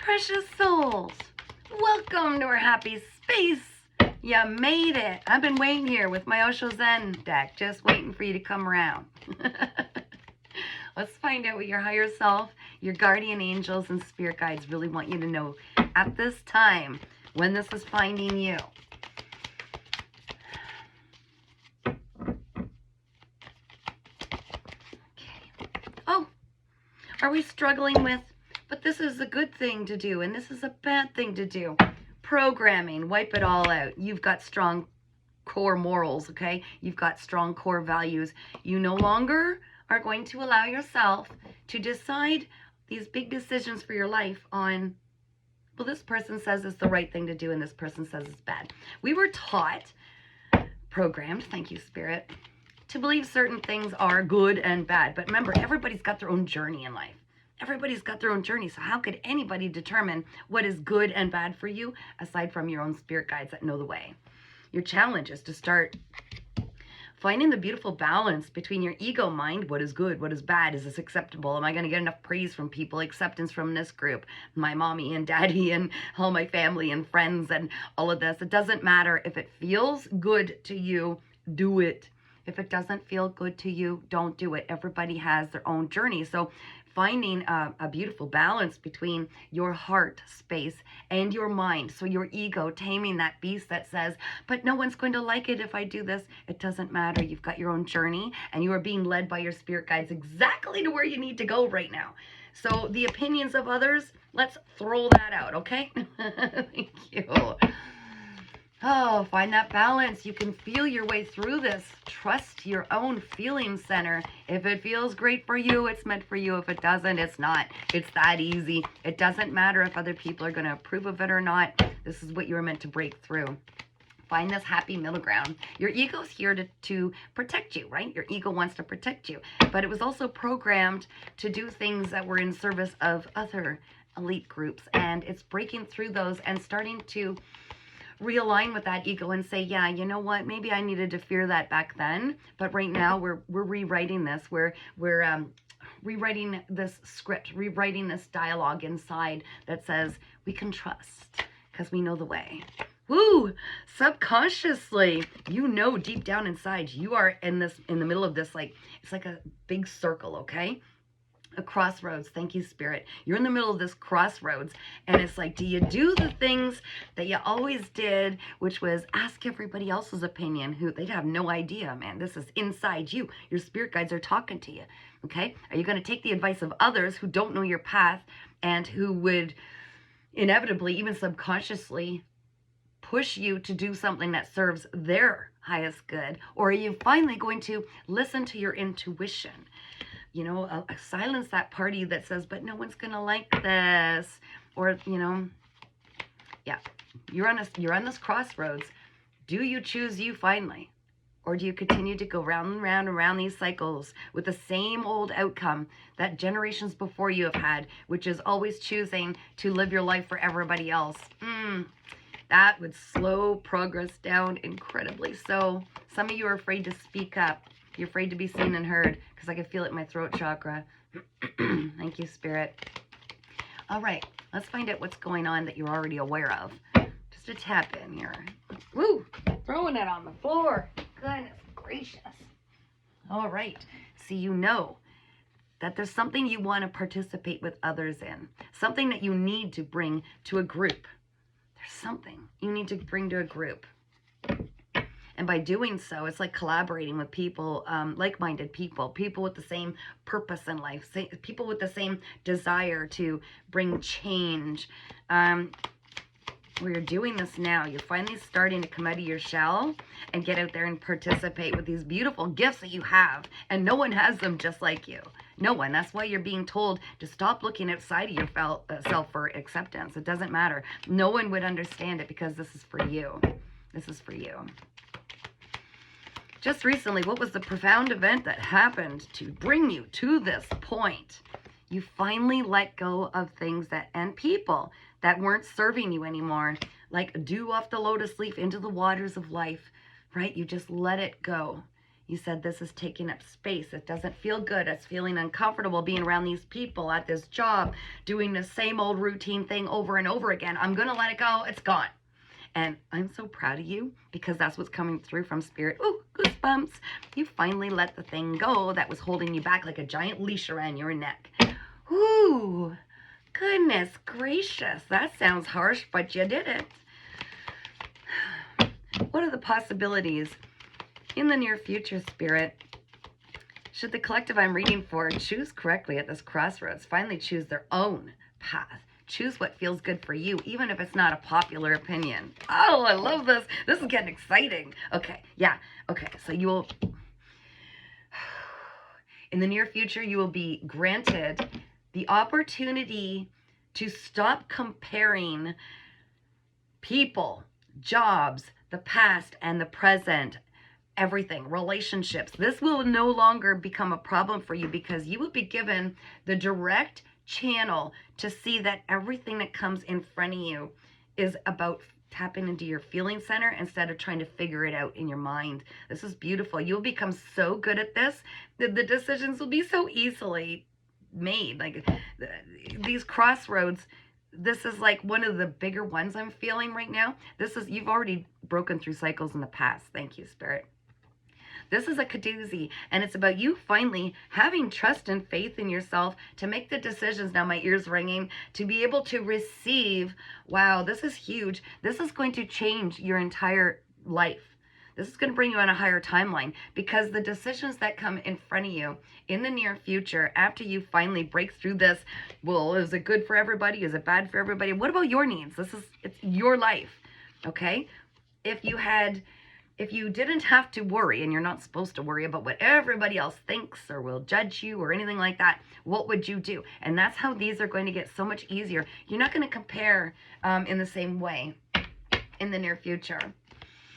Precious souls, welcome to our happy space. You made it. I've been waiting here with my Osho Zen deck, just waiting for you to come around. Let's find out what your higher self, your guardian angels, and spirit guides really want you to know at this time when this is finding you. Okay. Oh, are we struggling with, but this is a good thing to do and this is a bad thing to do? Programming, wipe it all out. You've got strong core morals, okay? You've got strong core values. You no longer are going to allow yourself to decide these big decisions for your life on, well, this person says it's the right thing to do and this person says it's bad. We were taught, programmed, thank you, Spirit, to believe certain things are good and bad. But remember, everybody's got their own journey in life. Everybody's got their own journey. So how could anybody determine what is good and bad for you aside from your own spirit guides that know the way? Your challenge is to start finding the beautiful balance between your ego mind. What is good? What is bad? Is this acceptable? Am I going to get enough praise from people? Acceptance from this group, my mommy and daddy and all my family and friends and all of this. It doesn't matter. If it feels good to you, do it. If it doesn't feel good to you, don't do it. Everybody has their own journey. So finding a beautiful balance between your heart space and your mind. So your ego, taming that beast that says, but no one's going to like it if I do this. It doesn't matter. You've got your own journey and you are being led by your spirit guides exactly to where you need to go right now. So the opinions of others, let's throw that out, okay? Thank you. Oh, find that balance. You can feel your way through this. Trust your own feeling center. If it feels great for you, it's meant for you. If it doesn't, it's not. It's that easy. It doesn't matter if other people are going to approve of it or not. This is what you were meant to break through. Find this happy middle ground. Your ego's here to protect you, right? Your ego wants to protect you. But it was also programmed to do things that were in service of other elite groups. And it's breaking through those and starting to realign with that ego and say, yeah, you know what, maybe I needed to fear that back then, but right now we're rewriting this. We're rewriting this script, rewriting this dialogue inside that says we can trust because we know the way. Woo! Subconsciously, you know, deep down inside, you are in the middle of this, like, it's like a big circle, okay? A crossroads. Thank you, Spirit. You're in the middle of this crossroads and it's like, do you do the things that you always did, which was ask everybody else's opinion, who they'd have no idea, man. This is inside you. Your spirit guides are talking to you. Okay. Are you going to take the advice of others who don't know your path and who would inevitably, even subconsciously, push you to do something that serves their highest good? Or are you finally going to listen to your intuition? You know, silence that party that says, but no one's going to like this. Or, you know, yeah, you're on this crossroads. Do you choose you finally? Or do you continue to go round and round and round these cycles with the same old outcome that generations before you have had, which is always choosing to live your life for everybody else? That would slow progress down incredibly. So some of you are afraid to speak up. You're afraid to be seen and heard because I can feel it in my throat chakra. Thank you, Spirit. All right, let's find out what's going on that you're already aware of. Just a tap in here. Woo! Throwing it on the floor. Goodness gracious. All right. So you know that there's something you want to participate with others in. Something that you need to bring to a group. There's something you need to bring to a group. And by doing so, it's like collaborating with people, like-minded people, people with the same purpose in life, people with the same desire to bring change. Where you're doing this now, you're finally starting to come out of your shell and get out there and participate with these beautiful gifts that you have. And no one has them just like you. No one. That's why you're being told to stop looking outside of your self for acceptance. It doesn't matter. No one would understand it because this is for you. This is for you. Just recently, what was the profound event that happened to bring you to this point? You finally let go of things and people that weren't serving you anymore, like dew off the lotus leaf into the waters of life, right? You just let it go. You said this is taking up space. It doesn't feel good. It's feeling uncomfortable being around these people at this job, doing the same old routine thing over and over again. I'm going to let it go. It's gone. And I'm so proud of you because that's what's coming through from Spirit. Ooh, goosebumps. You finally let the thing go that was holding you back like a giant leash around your neck. Ooh, goodness gracious. That sounds harsh, but you did it. What are the possibilities in the near future, Spirit? Should the collective I'm reading for choose correctly at this crossroads, finally choose their own path, choose what feels good for you, even if it's not a popular opinion. Oh, I love this. This is getting exciting. Okay, yeah. Okay, so you will, in the near future, you will be granted the opportunity to stop comparing people, jobs, the past and the present, everything, relationships. This will no longer become a problem for you because you will be given the direct channel to see that everything that comes in front of you is about tapping into your feeling center instead of trying to figure it out in your mind. This is beautiful. You'll become so good at this that the decisions will be so easily made. Like these crossroads, this is like one of the bigger ones I'm feeling right now. This is, you've already broken through cycles in the past. Thank you, Spirit. This is a doozy, and it's about you finally having trust and faith in yourself to make the decisions. Now my ears ringing, to be able to receive. Wow, this is huge. This is going to change your entire life. This is going to bring you on a higher timeline because the decisions that come in front of you in the near future, after you finally break through this, well, is it good for everybody? Is it bad for everybody? What about your needs? It's your life, okay? If you didn't have to worry, and you're not supposed to worry about what everybody else thinks or will judge you or anything like that, what would you do? And that's how these are going to get so much easier. You're not going to compare in the same way in the near future.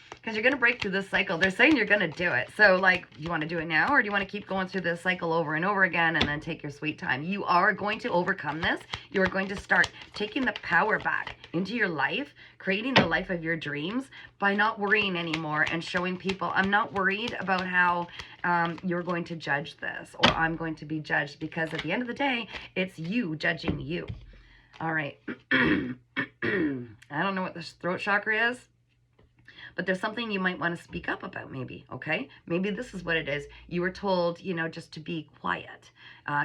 Because you're going to break through this cycle. They're saying you're going to do it. So, like, do you want to do it now? Or do you want to keep going through this cycle over and over again and then take your sweet time? You are going to overcome this. You are going to start taking the power back into your life, creating the life of your dreams by not worrying anymore and showing people, I'm not worried about how you're going to judge this or I'm going to be judged, because at the end of the day, it's you judging you. All right. I don't know what this throat chakra is, but there's something you might want to speak up about maybe, okay? Maybe this is what it is. You were told, you know, just to be quiet,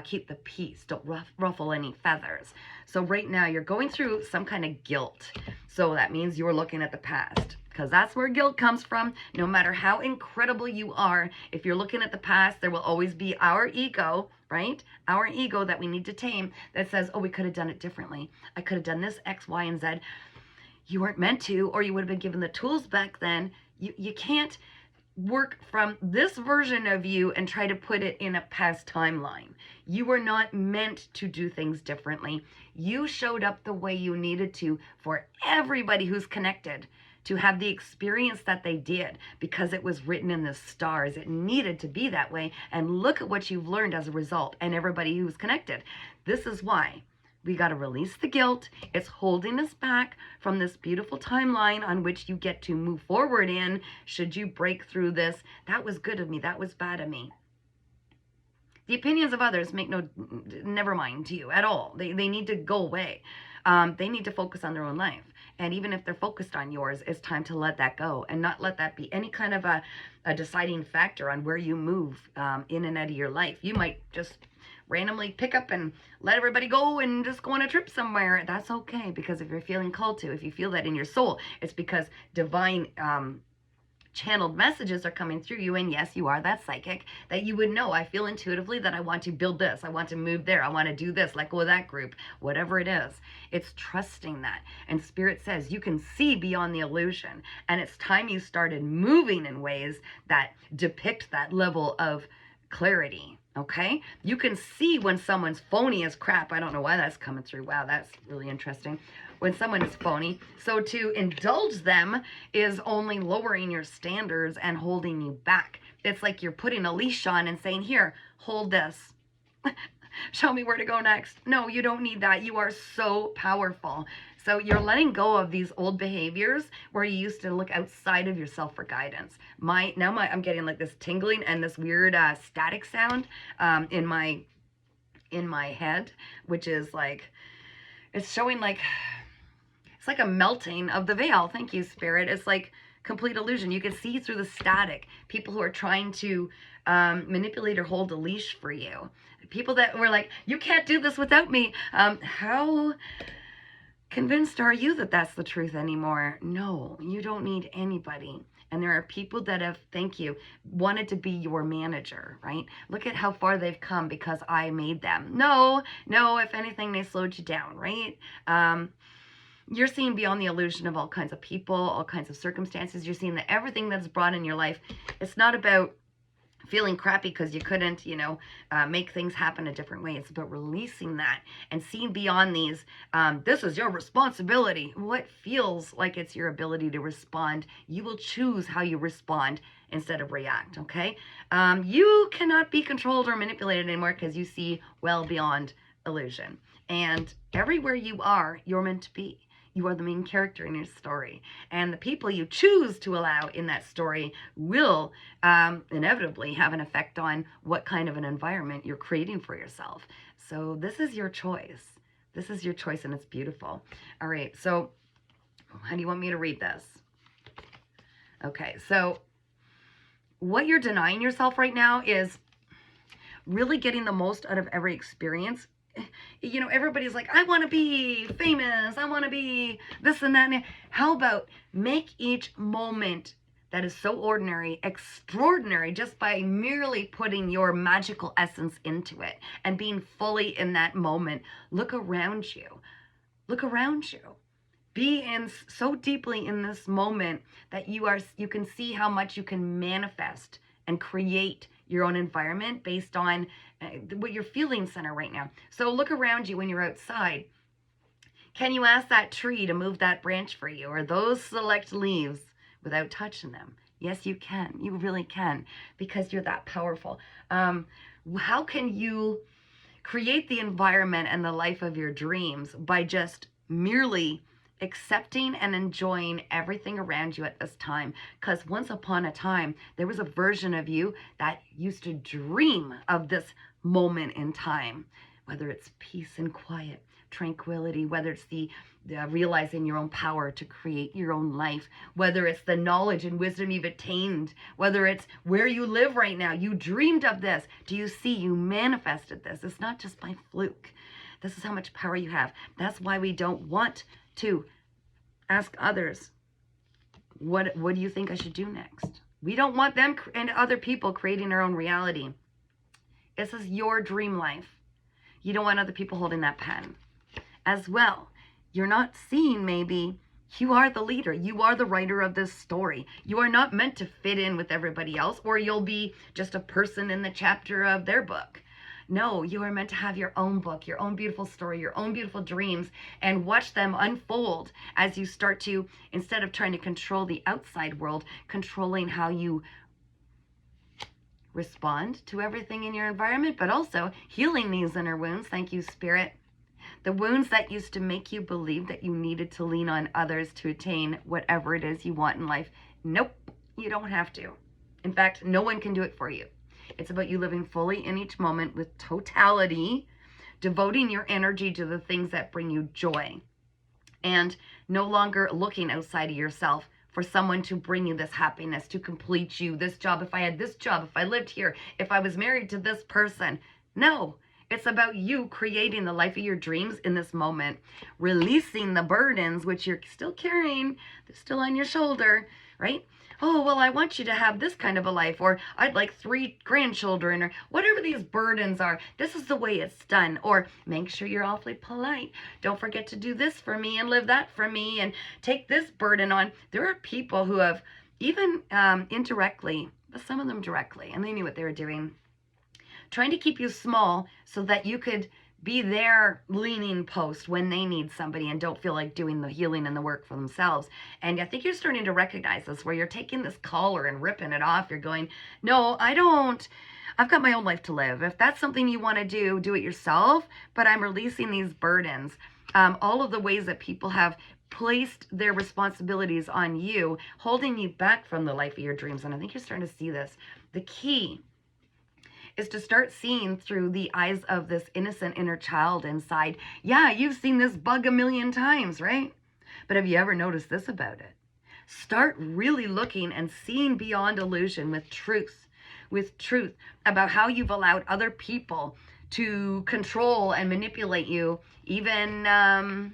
keep the peace, don't ruffle any feathers. So right now you're going through some kind of guilt. So that means you're looking at the past, because that's where guilt comes from. No matter how incredible you are, if you're looking at the past, there will always be our ego, right? Our ego that we need to tame that says, oh, we could have done it differently. I could have done this X, Y, and Z. You weren't meant to, or you would have been given the tools back then. You can't work from this version of you and try to put it in a past timeline. You were not meant to do things differently. You showed up the way you needed to for everybody who's connected to have the experience that they did, because it was written in the stars. It needed to be that way. And look at what you've learned as a result, and everybody who's connected. This is why we got to release the guilt. It's holding us back from this beautiful timeline on which you get to move forward in should you break through this. That was good of me. That was bad of me. The opinions of others make never mind to you at all. They need to go away. They need to focus on their own life. And even if they're focused on yours, it's time to let that go and not let that be any kind of a deciding factor on where you move in and out of your life. You might just randomly pick up and let everybody go and just go on a trip somewhere. That's okay, because if you're feeling called to, if you feel that in your soul, it's because divine channeled messages are coming through you. And yes, you are that psychic, that you would know, I feel intuitively that I want to build this, I want to move there, I want to do this, let go of that group, whatever it is. It's trusting that. And Spirit says you can see beyond the illusion, and it's time you started moving in ways that depict that level of clarity. Okay, you can see when someone's phony as crap. I don't know why that's coming through. Wow, that's really interesting. When someone is phony. So to indulge them is only lowering your standards and holding you back. It's like you're putting a leash on and saying, here, hold this. show me where to go next. No, you don't need that. You are so powerful. So you're letting go of these old behaviors where you used to look outside of yourself for guidance. I'm getting like this tingling and this weird static sound in my head, which is like, it's showing like, it's like a melting of the veil. Thank you, Spirit. It's like complete illusion. You can see through the static. People who are trying to manipulate or hold a leash for you. People that were like, you can't do this without me. How convinced are you that that's the truth anymore? No, you don't need anybody. And there are people that have, thank you, wanted to be your manager, right? Look at how far they've come because I made them. No, if anything, they slowed you down, right? You're seeing beyond the illusion of all kinds of people, all kinds of circumstances. You're seeing that everything that's brought in your life, it's not about feeling crappy because you couldn't, make things happen a different way. It's about releasing that and seeing beyond these. This is your responsibility. What feels like it's your ability to respond, you will choose how you respond instead of react, okay? You cannot be controlled or manipulated anymore because you see well beyond illusion. And everywhere you are, you're meant to be. You are the main character in your story. And the people you choose to allow in that story will inevitably have an effect on what kind of an environment you're creating for yourself. So this is your choice. This is your choice, and it's beautiful. All right, so how do you want me to read this? Okay, so what you're denying yourself right now is really getting the most out of every experience. Everybody's like, I want to be famous. I want to be this and that. How about make each moment that is so ordinary extraordinary just by merely putting your magical essence into it and being fully in that moment. Look around you. Look around you. Be in so deeply in this moment that you can see how much you can manifest and create your own environment based on what your feeling center right now. So look around you when you're outside. Can you ask that tree to move that branch for you or those select leaves without touching them? Yes, you can. You really can, because you're that powerful. How can you create the environment and the life of your dreams by just merely accepting and enjoying everything around you at this time? Because once upon a time, there was a version of you that used to dream of this moment in time, whether it's peace and quiet, tranquility, whether it's the realizing your own power to create your own life, whether it's the knowledge and wisdom you've attained, whether it's where you live right now. You dreamed of this. Do you see? You manifested this. It's not just by fluke. This is how much power you have. That's why we don't want to ask others, what do you think I should do next? We don't want them and other people creating their own reality. This is your dream life. You don't want other people holding that pen. As well, you're not seeing maybe you are the leader. You are the writer of this story. You are not meant to fit in with everybody else, or you'll be just a person in the chapter of their book. No, you are meant to have your own book, your own beautiful story, your own beautiful dreams, and watch them unfold as you start to, instead of trying to control the outside world, controlling how you respond to everything in your environment, but also healing these inner wounds. Thank you, Spirit. The wounds that used to make you believe that you needed to lean on others to attain whatever it is you want in life. Nope, you don't have to. In fact, no one can do it for you. It's about you living fully in each moment with totality, devoting your energy to the things that bring you joy, and no longer looking outside of yourself for someone to bring you this happiness, to complete you, this job, if I had this job, if I lived here, if I was married to this person. No, it's about you creating the life of your dreams in this moment, releasing the burdens which you're still carrying, they're still on your shoulder, right? Oh, well, I want you to have this kind of a life, or I'd like 3 grandchildren, or whatever these burdens are. This is the way it's done. Or make sure you're awfully polite. Don't forget to do this for me and live that for me and take this burden on. There are people who have even indirectly, but some of them directly, and they knew what they were doing, trying to keep you small so that you could be their leaning post when they need somebody and don't feel like doing the healing and the work for themselves. And I think you're starting to recognize this, where you're taking this collar and ripping it off. You're going, no, I don't I've got my own life to live. If that's something you want to do, do it yourself. But I'm releasing these burdens. All of the ways that people have placed their responsibilities on you, holding you back from the life of your dreams. And I think you're starting to see this. The key is to start seeing through the eyes of this innocent inner child inside. Yeah, you've seen this bug a million times, right? But have you ever noticed this about it? Start really looking and seeing beyond illusion with truth about how you've allowed other people to control and manipulate you, even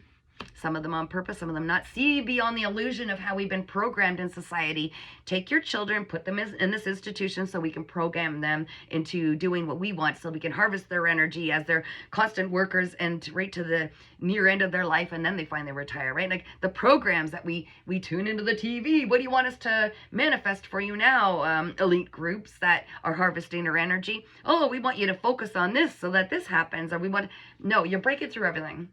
some of them on purpose, some of them not. See beyond the illusion of how we've been programmed in society. Take your children, put them in this institution so we can program them into doing what we want, so we can harvest their energy as they're constant workers and right to the near end of their life, and then they finally retire, right? Like the programs that we tune into the TV. What do you want us to manifest for you now? Elite groups that are harvesting our energy. Oh, we want you to focus on this so that this happens. Or we want, no, you're breaking through everything.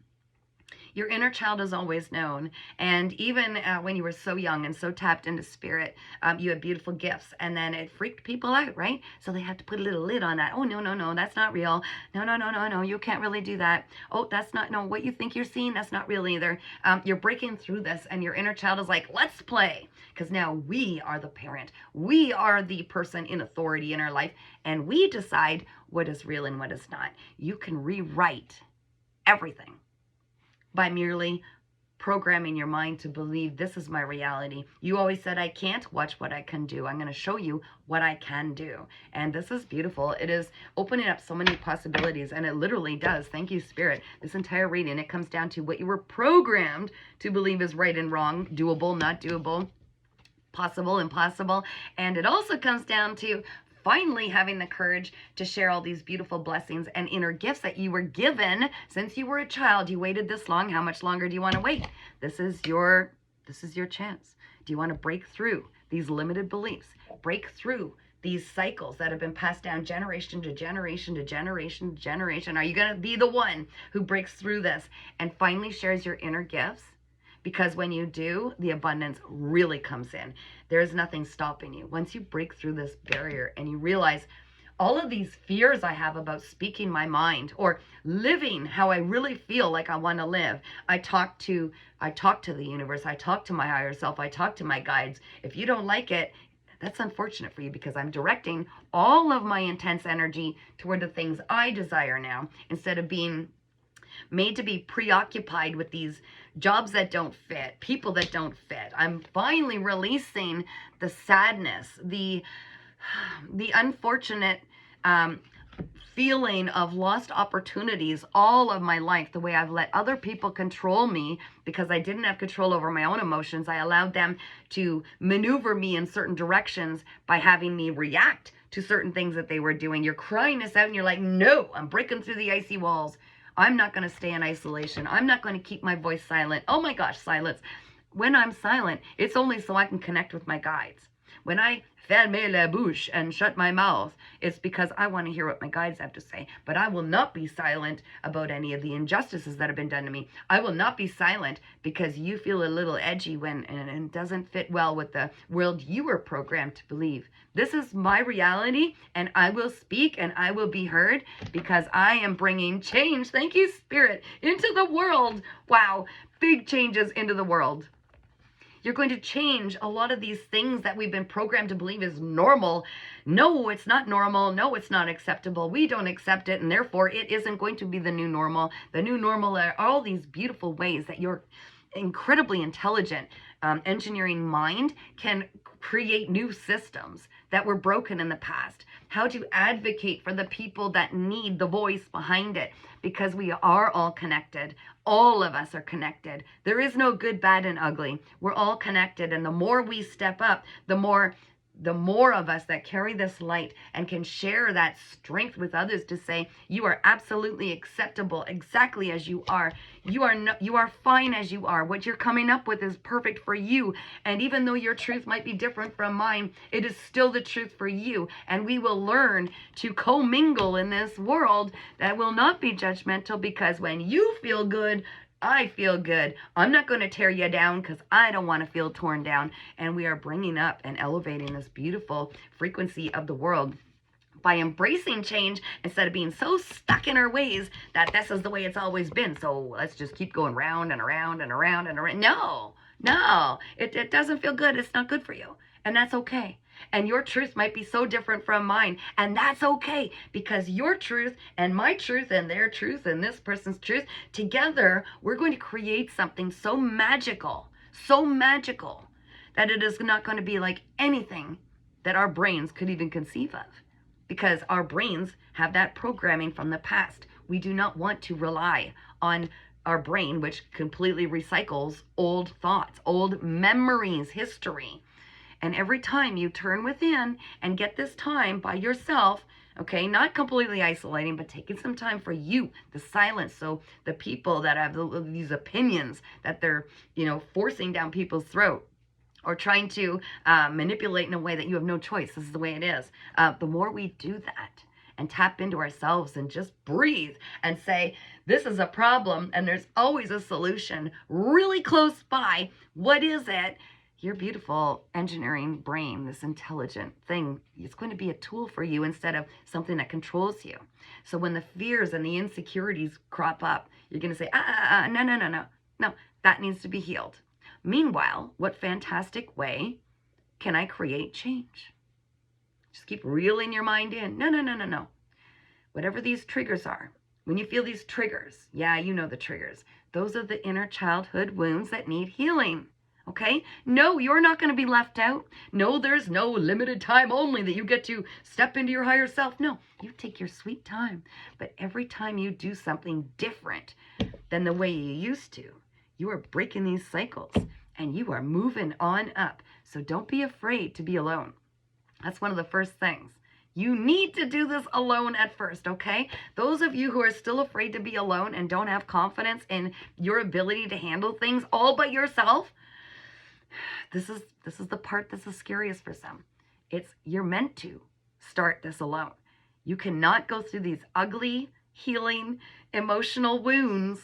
Your inner child is always known. And even when you were so young and so tapped into spirit, you had beautiful gifts. And then it freaked people out, right? So they had to put a little lid on that. Oh, no, that's not real. No, you can't really do that. Oh, that's not, no, what you think you're seeing, that's not real either. You're breaking through this, and your inner child is like, let's play. Because now we are the parent. We are the person in authority in our life. And we decide what is real and what is not. You can rewrite everything by merely programming your mind to believe this is my reality. You always said I can't. Watch what I can do. I'm going to show you what I can do. And this is beautiful. It is opening up so many possibilities, and it literally does. Thank you, Spirit. This entire reading, it comes down to what you were programmed to believe is right and wrong, doable, not doable, possible, impossible. And it also comes down to finally having the courage to share all these beautiful blessings and inner gifts that you were given since you were a child. You waited this long. How much longer do you want to wait? This is your chance. Do you want to break through these limited beliefs? Break through these cycles that have been passed down generation to generation to generation to generation? Are you going to be the one who breaks through this and finally shares your inner gifts? Because when you do, the abundance really comes in. There is nothing stopping you. Once you break through this barrier and you realize all of these fears I have about speaking my mind or living how I really feel like I want to live. I talk to the universe. I talk to my higher self. I talk to my guides. If you don't like it, that's unfortunate for you, because I'm directing all of my intense energy toward the things I desire now, instead of being made to be preoccupied with these jobs that don't fit, people that don't fit. I'm finally releasing the sadness, the unfortunate feeling of lost opportunities all of my life, the way I've let other people control me because I didn't have control over my own emotions. I allowed them to maneuver me in certain directions by having me react to certain things that they were doing. You're crying this out and you're like, no, I'm breaking through the icy walls. I'm not going to stay in isolation. I'm not going to keep my voice silent. Oh my gosh, silence. When I'm silent, it's only so I can connect with my guides. When I ferme la bouche and shut my mouth, it's because I want to hear what my guides have to say. But I will not be silent about any of the injustices that have been done to me. I will not be silent because you feel a little edgy when and it doesn't fit well with the world you were programmed to believe. This is my reality, and I will speak and I will be heard because I am bringing change, thank you, Spirit, into the world. Wow, big changes into the world. You're going to change a lot of these things that we've been programmed to believe is normal. No, it's not normal. No, it's not acceptable. We don't accept it, and therefore it isn't going to be the new normal. The new normal are all these beautiful ways that your incredibly intelligent engineering mind can create new systems that were broken in the past. How to advocate for the people that need the voice behind it, because we are all connected. All of us are connected. There is no good, bad, and ugly. We're all connected, and the more we step up, the more of us that carry this light and can share that strength with others to say, you are absolutely acceptable exactly as you are. You are fine as you are. What you're coming up with is perfect for you. And even though your truth might be different from mine, it is still the truth for you. And we will learn to commingle in this world that will not be judgmental, because when you feel good, I feel good. I'm not going to tear you down because I don't want to feel torn down. And we are bringing up and elevating this beautiful frequency of the world by embracing change instead of being so stuck in our ways that this is the way it's always been. So let's just keep going round and around and around and around. No, it doesn't feel good. It's not good for you. And that's okay. And your truth might be so different from mine. And that's okay, because your truth and my truth and their truth and this person's truth, together, we're going to create something so magical that it is not going to be like anything that our brains could even conceive of, because our brains have that programming from the past. We do not want to rely on our brain, which completely recycles old thoughts, old memories, history. And every time you turn within and get this time by yourself, okay, not completely isolating, but taking some time for you, the silence. So the people that have these opinions that they're, forcing down people's throat, or trying to manipulate in a way that you have no choice. This is the way it is. The more we do that and tap into ourselves and just breathe and say, this is a problem and there's always a solution really close by. What is it? Your beautiful engineering brain, this intelligent thing, it's going to be a tool for you instead of something that controls you. So when the fears and the insecurities crop up, you're going to say, no, that needs to be healed. Meanwhile, what fantastic way can I create change? Just keep reeling your mind in. No. Whatever these triggers are, when you feel these triggers, yeah, you know the triggers. Those are the inner childhood wounds that need healing. Okay? No, you're not going to be left out. No, there's no limited time only that you get to step into your higher self. No, you take your sweet time. But every time you do something different than the way you used to, you are breaking these cycles and you are moving on up. So don't be afraid to be alone. That's one of the first things. You need to do this alone at first, okay? Those of you who are still afraid to be alone and don't have confidence in your ability to handle things all by yourself, this is the part that's the scariest for some. You're meant to start this alone. You cannot go through these ugly, healing, emotional wounds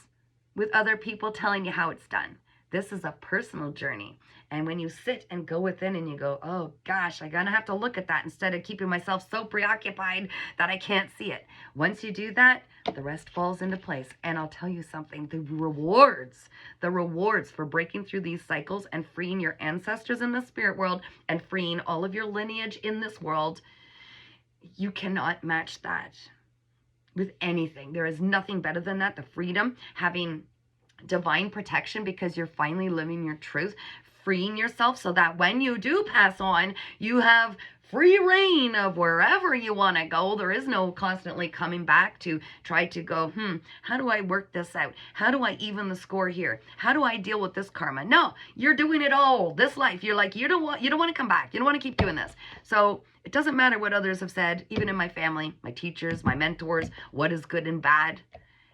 with other people telling you how it's done. This is a personal journey. And when you sit and go within and you go, oh gosh, I'm going to have to look at that instead of keeping myself so preoccupied that I can't see it. Once you do that, the rest falls into place. And I'll tell you something, the rewards for breaking through these cycles and freeing your ancestors in the spirit world and freeing all of your lineage in this world, you cannot match that with anything. There is nothing better than that. The freedom, having divine protection because you're finally living your truth, freeing yourself so that when you do pass on, you have free reign of wherever you want to go. There is no constantly coming back to try to go, how do I work this out? How do I even the score here? How do I deal with this karma? No, you're doing it all this life. You're like, you don't want to come back. You don't want to keep doing this. So it doesn't matter what others have said, even in my family, my teachers, my mentors, what is good and bad.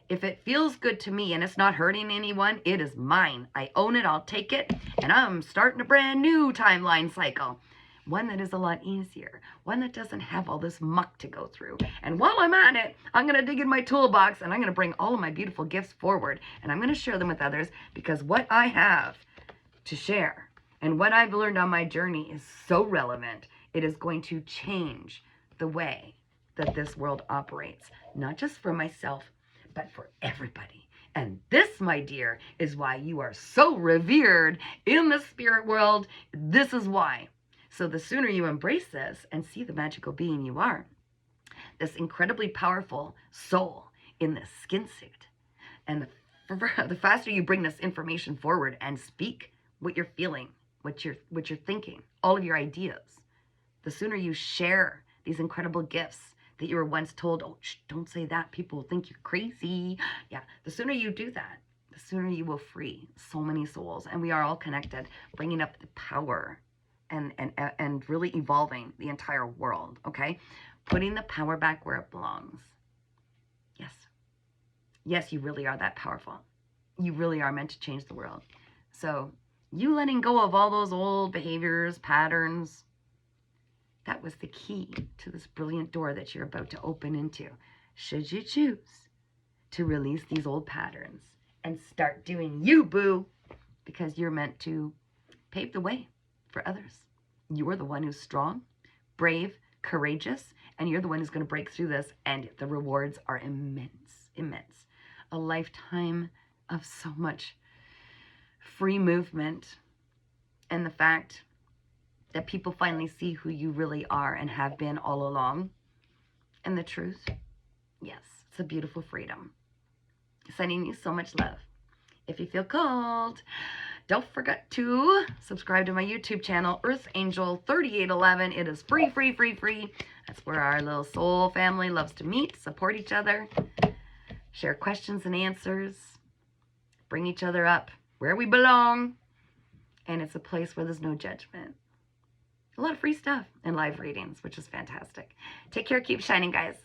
If it feels good to me and it's not hurting anyone, it is mine. I own it, I'll take it, and I'm starting a brand new timeline cycle. One that is a lot easier. One that doesn't have all this muck to go through. And while I'm at it, I'm going to dig in my toolbox and I'm going to bring all of my beautiful gifts forward. And I'm going to share them with others because what I have to share and what I've learned on my journey is so relevant. It is going to change the way that this world operates. Not just for myself, but for everybody. And this, my dear, is why you are so revered in the spirit world. This is why. So the sooner you embrace this and see the magical being you are, this incredibly powerful soul in this skin suit, and the faster you bring this information forward and speak what you're feeling, what you're thinking, all of your ideas, the sooner you share these incredible gifts that you were once told, oh, don't say that, people will think you're crazy. Yeah, the sooner you do that, the sooner you will free so many souls. And we are all connected, bringing up the power and really evolving the entire world, okay? Putting the power back where it belongs. Yes, you really are that powerful. You really are meant to change the world. So you letting go of all those old behaviors, patterns, that was the key to this brilliant door that you're about to open into. Should you choose to release these old patterns and start doing you, boo, because you're meant to pave the way for others. You are the one who's strong, brave, courageous, and you're the one who's going to break through this, and the rewards are immense, immense. A lifetime of so much free movement, and the fact that people finally see who you really are and have been all along, and the truth. Yes, it's a beautiful freedom. Sending you so much love. If you feel called, don't forget to subscribe to my YouTube channel, Earth Angel 3811. It is free, free, free, free. That's where our little soul family loves to meet, support each other, share questions and answers, bring each other up where we belong. And it's a place where there's no judgment. A lot of free stuff and live readings, which is fantastic. Take care. Keep shining, guys.